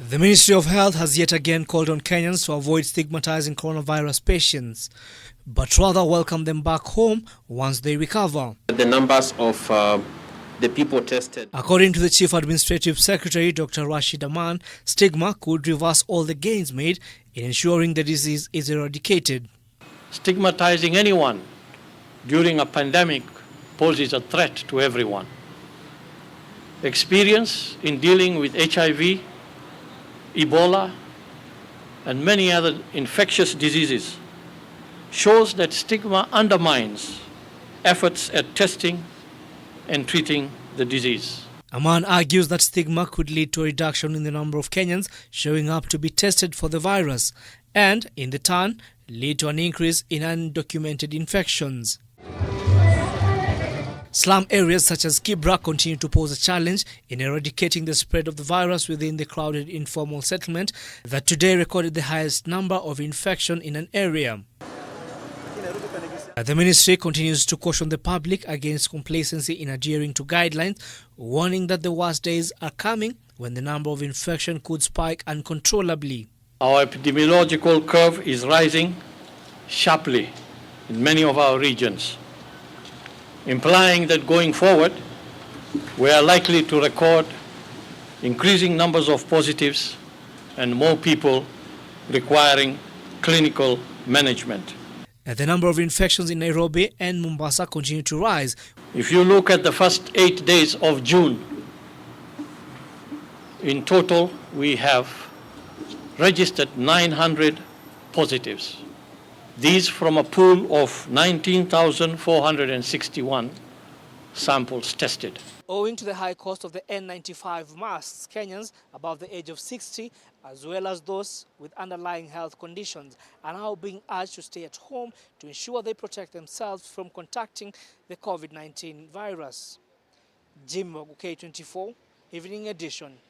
The Ministry of Health has yet again called on Kenyans to avoid stigmatizing coronavirus patients, but rather welcome them back home once they recover. The numbers of the people tested. According to the Chief Administrative Secretary, Dr. Rashid Aman, stigma could reverse all the gains made in ensuring the disease is eradicated. Stigmatizing anyone during a pandemic poses a threat to everyone. Experience in dealing with HIV, Ebola, and many other infectious diseases shows that stigma undermines efforts at testing and treating the disease. Aman argues that stigma could lead to a reduction in the number of Kenyans showing up to be tested for the virus and, in the turn, lead to an increase in undocumented infections. Slum areas such as Kibra continue to pose a challenge in eradicating the spread of the virus within the crowded informal settlement that today recorded the highest number of infection in an area. The ministry continues to caution the public against complacency in adhering to guidelines, warning that the worst days are coming when the number of infection could spike uncontrollably. Our epidemiological curve is rising sharply in many of our regions, implying that going forward, we are likely to record increasing numbers of positives and more people requiring clinical management. The number of infections in Nairobi and Mombasa continue to rise. If you look at the first 8 days of June, in total we have registered 900 positives. These from a pool of 19,461 samples tested. Owing to the high cost of the N95 masks, Kenyans above the age of 60, as well as those with underlying health conditions, are now being urged to stay at home to ensure they protect themselves from contacting the Covid-19 virus. Jim K24, Evening Edition.